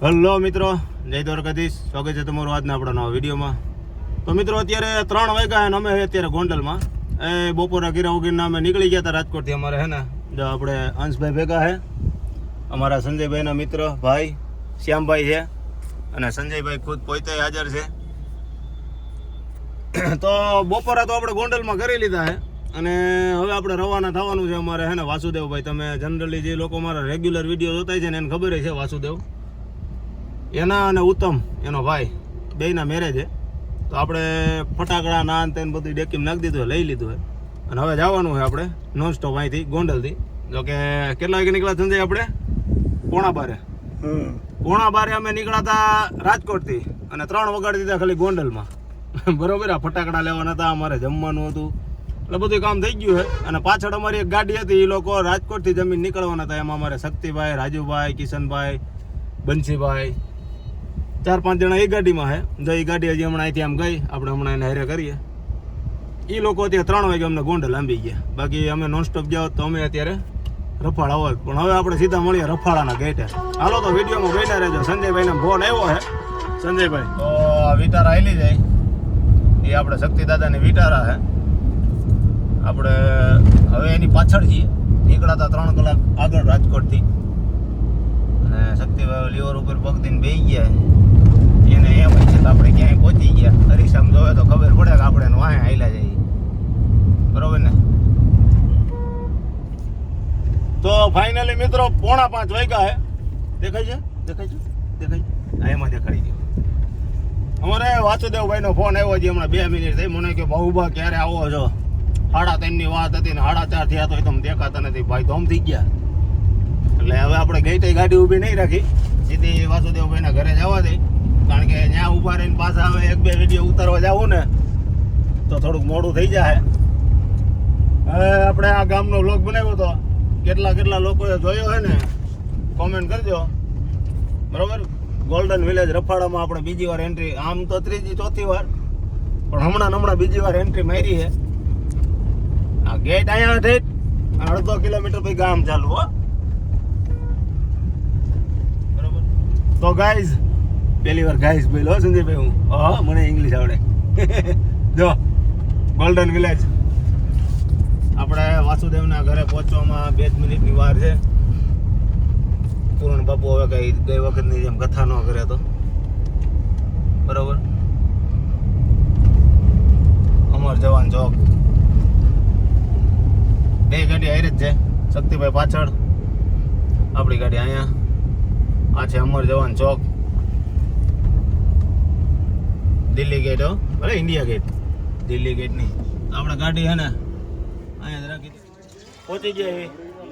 Hello મિત્રો, જય દ્વારકાધીશ. સ્વાગત છે તમારું આજના આપણા નવા વિડીયોમાં. તો મિત્રો અત્યારે 3 વાગ્યા અને અમે અત્યારે ગોંડલમાં બપોરા ગીરા ઉગીરના અમે નીકળી ગયા હતા રાજકોટથી. અમારે હે ને જો આપણે અંશભાઈ ભેગા છે, અમારા સંજયભાઈના મિત્ર ભાઈ શ્યામભાઈ છે અને સંજયભાઈ ખુદ પોતે હાજર છે. તો બપોરા તો આપણે ગોંડલમાં કરી લીધા છે અને હવે આપણે રવાના થવાનું છે. અમારે હે ને વાસુદેવભાઈ, તમે જનરલી જે લોકો મારા રેગ્યુલર વિડીયો જોતા છે ને એને ખબર છે વાસુદેવ, એના અને ઉત્તમ એનો ભાઈ બેયના મેરેજ છે. તો આપણે ફટાકડા નાન તેને બધું ડેકીમ નાખી દીધું, લઈ લીધું હોય અને હવે જવાનું છે આપણે નોન સ્ટોપ અહીંથી ગોંડલથી. જો કે કેટલા વાગે નીકળ્યા સંજય? આપણે 11:30 અમે નીકળ્યા હતા રાજકોટથી અને 3 વગાડી દીધા ખાલી ગોંડલમાં. બરોબર, આ ફટાકડા લેવાના હતા, અમારે જમવાનું હતું, એટલે બધું કામ થઈ ગયું છે. અને પાછળ અમારી એક ગાડી હતી, એ લોકો રાજકોટથી જમીન નીકળવાના હતા. એમાં અમારે શક્તિભાઈ, રાજુભાઈ, કિશનભાઈ, બંસીભાઈ 4-5 જણા એ ગાડીમાં છે. જો એ ગાડી હજી હમણાં અહીંથી આમ ગઈ, આપણે હમણાં એને હારે કરીએ. એ લોકો અત્યારે 3 વાગે અમને ગોંડલ આંબી ગયા. બાકી અમે નોનસ્ટોપ જાઓ તો અમે અત્યારે રફાળા હોત, પણ હવે આપણે સીધા મળીએ રફાળાના ગેટે. હાલો તો વિડીયોમાં બેઠા રહેજો. સંજયભાઈને ફોન આવ્યો છે. સંજયભાઈ તો આ વિટારા આવેલી જાય, એ આપણે શક્તિ દાદાની વિટારા છે. આપણે હવે એની પાછળ છીએ, નીકળાતા 3 કલાક આગળ રાજકોટથી. અને શક્તિભાઈ લીવર ઉપર પગ દઈને બેસી ગયા. એને એમ હોય છે કે આપણે ક્યાંય પહોંચી ગયા. અરીસામ જોવે તો ખબર પડે કે આપણે એને વાંહે હાલ્યા જઈએ, બરોબર ને? તો ફાઇનલી મિત્રો 4:45 વાગ્યા છે. દેખાય છે? હા, એમાં દેખાડી દો. અમારે વાસુદેવભાઈનો ફોન આવ્યો છે હમણાં 2 મિનિટ થઈ. મને કે ભાઉભા ક્યારે આવો છો? 3:30ની વાત હતી ને 4:30 થયા તો તમે દેખાતા નથી. ભાઈ ધોમ થઈ ગયા. એટલે હવે આપણે ગઈ ગાડી ઊભી નહીં રાખી, સીધી વાસુદેવભાઈના ઘરે જવા દઈ. કારણ કે ત્યાં ઊભા રહીને પાછા હવે 1-2 વિડીયો ઉતારવા જાવું ને તો થોડુંક મોડું થઈ જાય. હવે આપણે આ ગામનો વ્લોગ બનાવ્યો હતો, કેટલા લોકોએ જોયો છે ને કોમેન્ટ કરજો, બરોબર? ગોલ્ડન વિલેજ રફાળામાં આપણે બીજી વાર એન્ટ્રી, આમ તો 3જી-4થી વાર, પણ હમણાં બીજી વાર એન્ટ્રી મારી છે. આ ગેટ અહીંયા થઈ 1.5 કિલોમીટર પછી ગામ ચાલુ હો, બરોબર? તો ગાઈઝ, પહેલી વાર ગાઈઝ બોલો સંજયભાઈ હું. હા, મને ઇંગ્લિશ આવડે. જો ગોલ્ડન વિલેજ આપણે વાસુદેવના ઘરે પહોંચવામાં 2 મિનિટની વાર છે. પૂર્ણ બાપુ હવે કઈ ગઈ વખતની જેમ કથા ન કરે તો, બરોબર? અમર જવાન ચોક, 2 ગાડી હારે જ છે. શક્તિભાઈ પાછળ, આપણી ગાડી અહીંયા. આ છે અમર જવાન ચોક, દિલ્હી ગેટ. હો, ભલે ઇન્ડિયા ગેટ, દિલ્હી ગેટ નહીં. આપણે ગાડી હે ને અહીંયા જ રાખી પહોંચી ગયા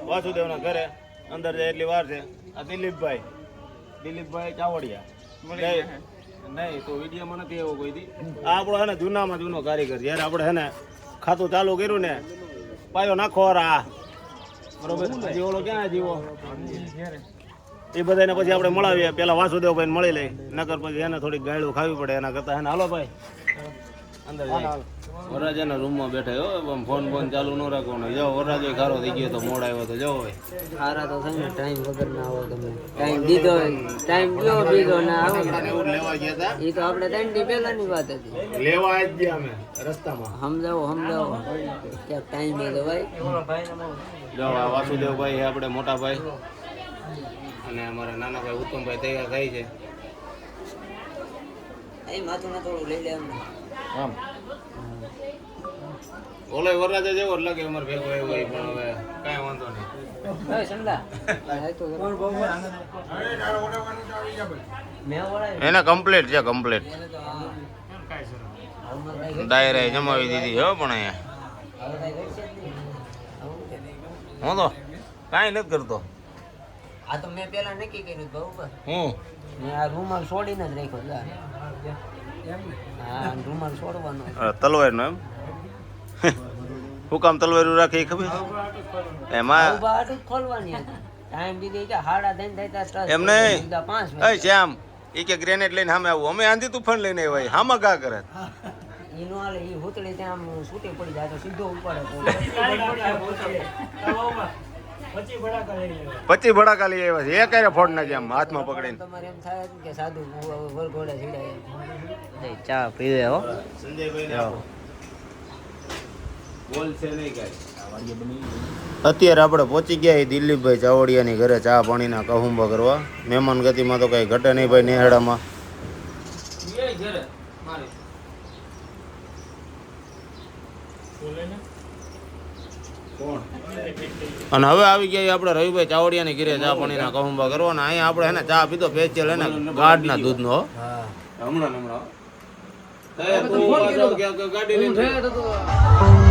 વાસુદેવના ઘરે. અંદર જાય એટલી વાર છે. આ દિલીપભાઈ ચાવડિયા નહીં તો વિડીયોમાં નથી એવો કોઈ દી. આ આપણો હે ને જૂનામાં જૂનો કારીગર. જ્યારે આપણે હે ને ખાતું ચાલુ કર્યું ને પાયો નાખો રા, બરોબર? હજી ઓલો ક્યાં જીવો એ બધાને પછી આપણે મળાવીએ. પેલા વાસુદેવભાઈને મળી લઈ, નકર પછી એને થોડીક ગાયડું ખાવી પડે એના કરતા. એને હાલો ભાઈ અંદર જાય. વરરાજાના રૂમમાં બેઠા હો, ફોન ચાલુ ન રાખવાનો. જાઓ, વરરાજો ખારો થઈ ગયો તો મોડ આવ્યો તો જાઓ ભાઈ. ખારા તો તમે ટાઈમ વગર ના આવો. તમે ટાઈમ દીધો, ટાઈમ કયો દીધો ના આવો. લેવા ગયા હતા એ તો આપણે 3 દી પહેલાની વાત હતી. લેવા જ ગયા અમે રસ્તામાં. સમજાવો ક્યાંક ટાઈમ દે તો ભાઈ. જો આ વાસુદેવભાઈ છે આપણે મોટા ભાઈ, અને અમારા નાના ભાઈ ઉત્તમભાઈ તૈયાર થાય છે. એ માથું ના થોડું લઈ લે અમને. આમ ઓલો વરરાજા જેવો જ લાગે અમારે ભેગો આવ્યો હોય, પણ હવે કાંઈ વાંધો નહીં. એને કમ્પ્લીટ છે, કમ્પ્લીટ ડાયરે જમાવી દીધી હો. પણ અહીંયા હું તો કાંઈ નથી કરતો. આ તો મેં પેલા નક્કી કર્યું બરોબર. હું મેં આ રૂમાલ છોડીને જ રાખ્યો. હા, રૂમાલ છોડવાનો. તલવાર નો એમ? શું કામ તલવારું રાખે ખબર? એમાં ખોલવાની ટાઈમ દીધી કે 3:30 એમ નહીં. શ્યામ એ કે ગ્રેનેડ લઈને સામે આવું, અમે આંધી તુફાન લઈને આવ્યા. હામાં કા કરે? ઈનો આલે ઈ હોતળી ત્યાં છૂટી પડી જાય તો સીધો ઉપાડે. 25 ભડાકા લઈ આવ્યા છે. એ ક્યારે ફોડ નાખી આમ હાથમાં પકડીને. તમારે એમ થાય કે સાદું વરઘોડા છીડાય એમ. ચા પીવે હો સંજયભાઈ બોલ છે નહીં કાંઈ. અત્યારે આપણે પહોંચી ગયા છીએ દિલીપભાઈ ચાવડિયાની ઘરે ચા પાણીના કહુંબા કરવા. મહેમાન ગતિમાં તો કઈ ઘટે નહીં ભાઈ નેહાડામાં. અને હવે આવી ગયા આપણે રવિભાઈ ચાવડિયાની ઘરે ચા પાણીના કહુંબા કરવાના. અહીંયા આપણે હે ને ચા પીધો પેચેલ હે ને ગાઢના દૂધનો. હમણાં ગાડી